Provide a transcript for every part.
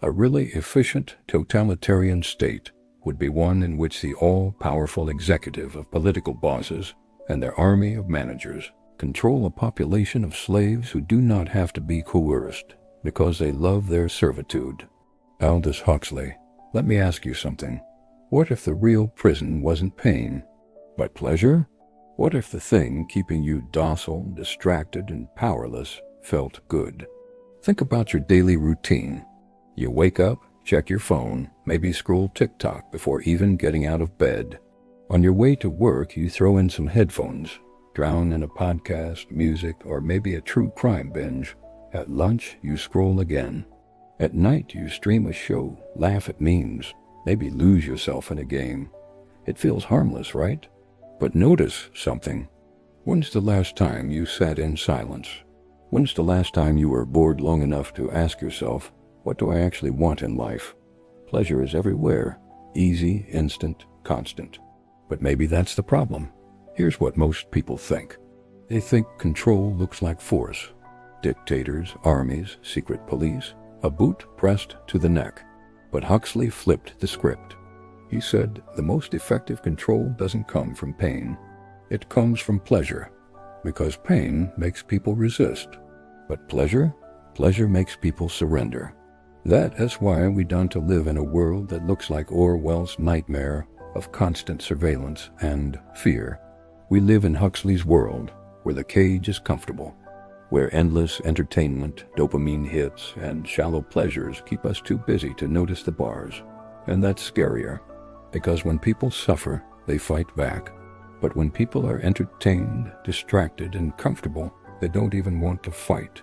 A really efficient totalitarian state would be one in which the all-powerful executive of political bosses and their army of managers control a population of slaves who do not have to be coerced because they love their servitude. Aldous Huxley, let me ask you something. What if the real prison wasn't pain, but pleasure? What if the thing keeping you docile, distracted, and powerless felt good? Think about your daily routine. You wake up, check your phone, maybe scroll TikTok before even getting out of bed. On your way to work, you throw in some headphones, drown in a podcast, music, or maybe a true crime binge. At lunch, you scroll again. At night, you stream a show, laugh at memes, maybe lose yourself in a game. It feels harmless, right? But notice something. When's the last time you sat in silence? When's the last time you were bored long enough to ask yourself, what do I actually want in life? Pleasure is everywhere, easy, instant, constant. But maybe that's the problem. Here's what most people think. They think control looks like force. Dictators, armies, secret police, a boot pressed to the neck. But Huxley flipped the script. He said the most effective control doesn't come from pain. It comes from pleasure, because pain makes people resist. But pleasure makes people surrender. That is why we don't to live in a world that looks like Orwell's nightmare of constant surveillance and fear. We live in Huxley's world, where the cage is comfortable, where endless entertainment, dopamine hits, and shallow pleasures keep us too busy to notice the bars. And that's scarier, because when people suffer, they fight back. But when people are entertained, distracted, and comfortable, they don't even want to fight.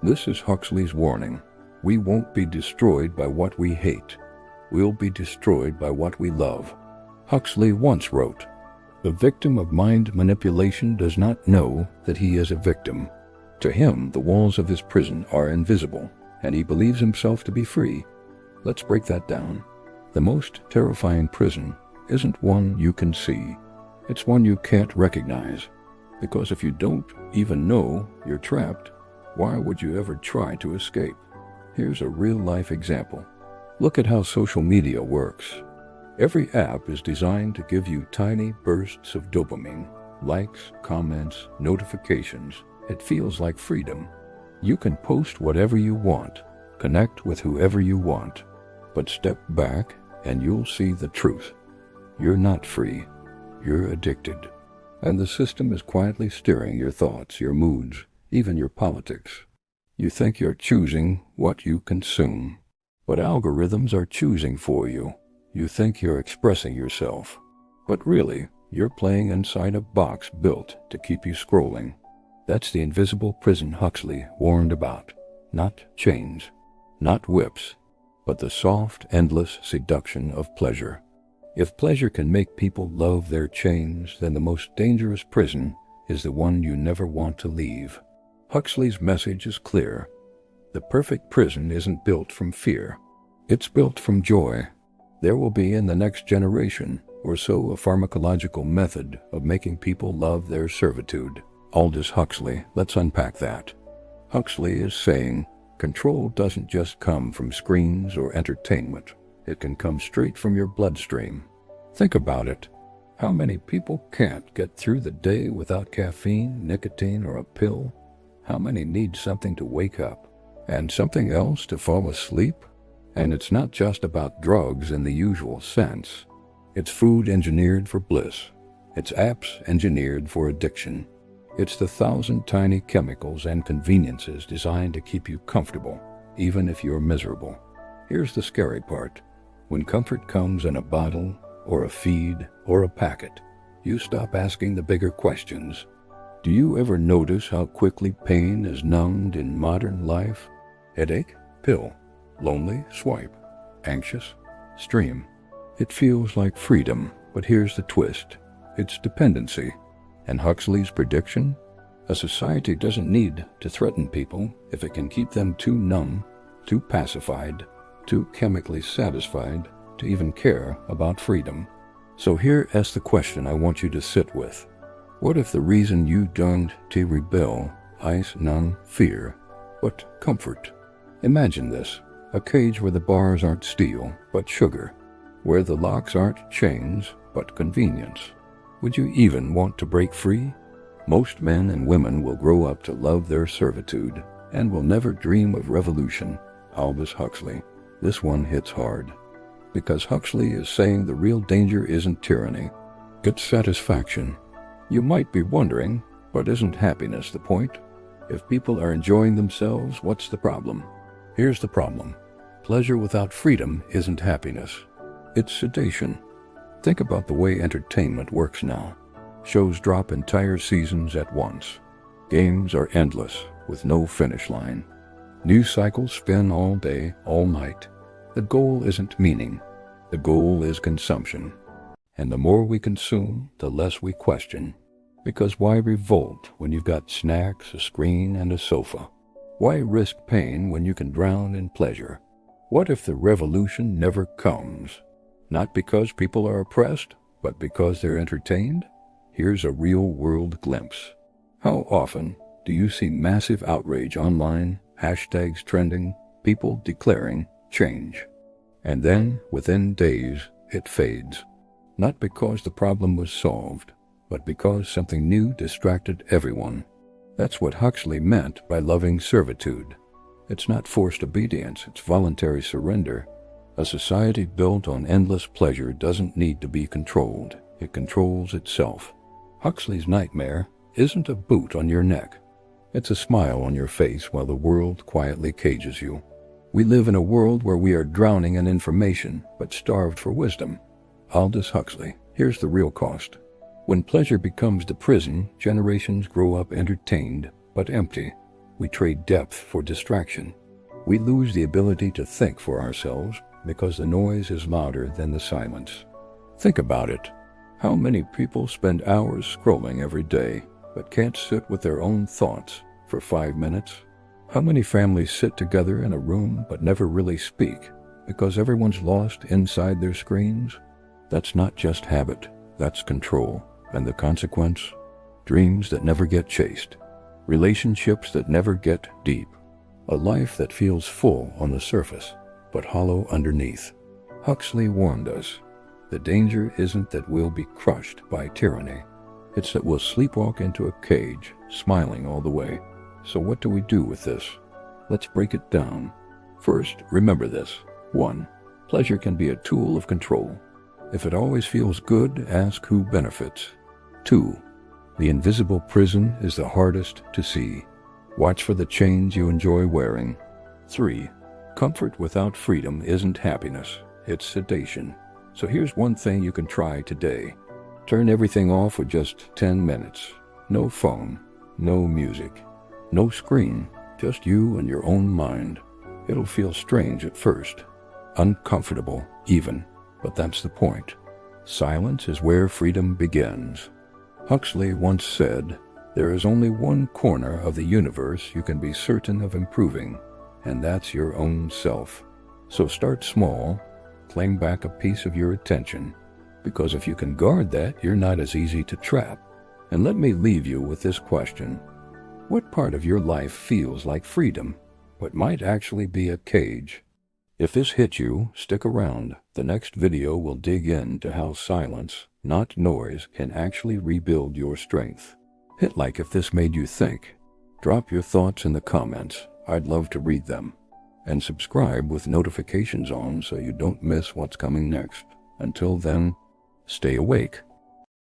This is Huxley's warning. We won't be destroyed by what we hate. We'll be destroyed by what we love. Huxley once wrote, "The victim of mind manipulation does not know that he is a victim. To him, the walls of his prison are invisible, and he believes himself to be free." Let's break that down. The most terrifying prison isn't one you can see. It's one you can't recognize. Because if you don't even know you're trapped, why would you ever try to escape? Here's a real-life example. Look at how social media works. Every app is designed to give you tiny bursts of dopamine. Likes, comments, notifications. It feels like freedom. You can post whatever you want, connect with whoever you want. But step back and you'll see the truth. You're not free. You're addicted. And the system is quietly steering your thoughts, your moods, even your politics. You think you're choosing what you consume, but algorithms are choosing for you. You think you're expressing yourself, but really, you're playing inside a box built to keep you scrolling. That's the invisible prison Huxley warned about. Not chains, not whips, but the soft, endless seduction of pleasure. If pleasure can make people love their chains, then the most dangerous prison is the one you never want to leave. Huxley's message is clear. The perfect prison isn't built from fear. It's built from joy. There will be in the next generation or so a pharmacological method of making people love their servitude. Aldous Huxley, let's unpack that. Huxley is saying, control doesn't just come from screens or entertainment. It can come straight from your bloodstream. Think about it. How many people can't get through the day without caffeine, nicotine, or a pill? How many need something to wake up and something else to fall asleep? And it's not just about drugs in the usual sense. It's food engineered for bliss. It's apps engineered for addiction. It's the 1,000 tiny chemicals and conveniences designed to keep you comfortable, even if you're miserable. Here's the scary part. When comfort comes in a bottle, or a feed, or a packet, you stop asking the bigger questions. Do you ever notice how quickly pain is numbed in modern life? Headache? Pill. Lonely? Swipe. Anxious? Stream. It feels like freedom, but here's the twist. It's dependency. And Huxley's prediction? A society doesn't need to threaten people if it can keep them too numb, too pacified, too chemically satisfied to even care about freedom. So here is the question I want you to sit with. What if the reason you don't to rebel is none fear, but comfort? Imagine this. A cage where the bars aren't steel, but sugar. Where the locks aren't chains, but convenience. Would you even want to break free? Most men and women will grow up to love their servitude and will never dream of revolution. Aldous Huxley. This one hits hard. Because Huxley is saying the real danger isn't tyranny. It's satisfaction. You might be wondering, but isn't happiness the point? If people are enjoying themselves, what's the problem? Here's the problem. Pleasure without freedom isn't happiness. It's sedation. Think about the way entertainment works now. Shows drop entire seasons at once. Games are endless, with no finish line. News cycles spin all day, all night. The goal isn't meaning. The goal is consumption. And the more we consume, the less we question. Because why revolt when you've got snacks, a screen, and a sofa? Why risk pain when you can drown in pleasure? What if the revolution never comes? Not because people are oppressed, but because they're entertained? Here's a real-world glimpse. How often do you see massive outrage online, hashtags trending, people declaring change? And then, within days, it fades. Not because the problem was solved, but because something new distracted everyone. That's what Huxley meant by loving servitude. It's not forced obedience, it's voluntary surrender. A society built on endless pleasure doesn't need to be controlled. It controls itself. Huxley's nightmare isn't a boot on your neck. It's a smile on your face while the world quietly cages you. We live in a world where we are drowning in information, but starved for wisdom. Aldous Huxley. Here's the real cost. When pleasure becomes the prison, generations grow up entertained, but empty. We trade depth for distraction. We lose the ability to think for ourselves because the noise is louder than the silence. Think about it. How many people spend hours scrolling every day, but can't sit with their own thoughts for 5 minutes? How many families sit together in a room but never really speak because everyone's lost inside their screens? That's not just habit, that's control. And the consequence? Dreams that never get chased. Relationships that never get deep. A life that feels full on the surface, but hollow underneath. Huxley warned us. The danger isn't that we'll be crushed by tyranny. It's that we'll sleepwalk into a cage, smiling all the way. So what do we do with this? Let's break it down. First, remember this. 1. Pleasure can be a tool of control. If it always feels good, ask who benefits. 2. The invisible prison is the hardest to see. Watch for the chains you enjoy wearing. 3. Comfort without freedom isn't happiness, it's sedation. So here's one thing you can try today. Turn everything off for just 10 minutes. No phone, no music, no screen, just you and your own mind. It'll feel strange at first, uncomfortable even, but that's the point. Silence is where freedom begins. Huxley once said, there is only one corner of the universe you can be certain of improving, and that's your own self. So start small, claim back a piece of your attention, because if you can guard that, you're not as easy to trap. And let me leave you with this question. What part of your life feels like freedom, but might actually be a cage? If this hit you, stick around. The next video will dig into how silence, not noise, can actually rebuild your strength. Hit like if this made you think. Drop your thoughts in the comments. I'd love to read them. And subscribe with notifications on so you don't miss what's coming next. Until then, stay awake.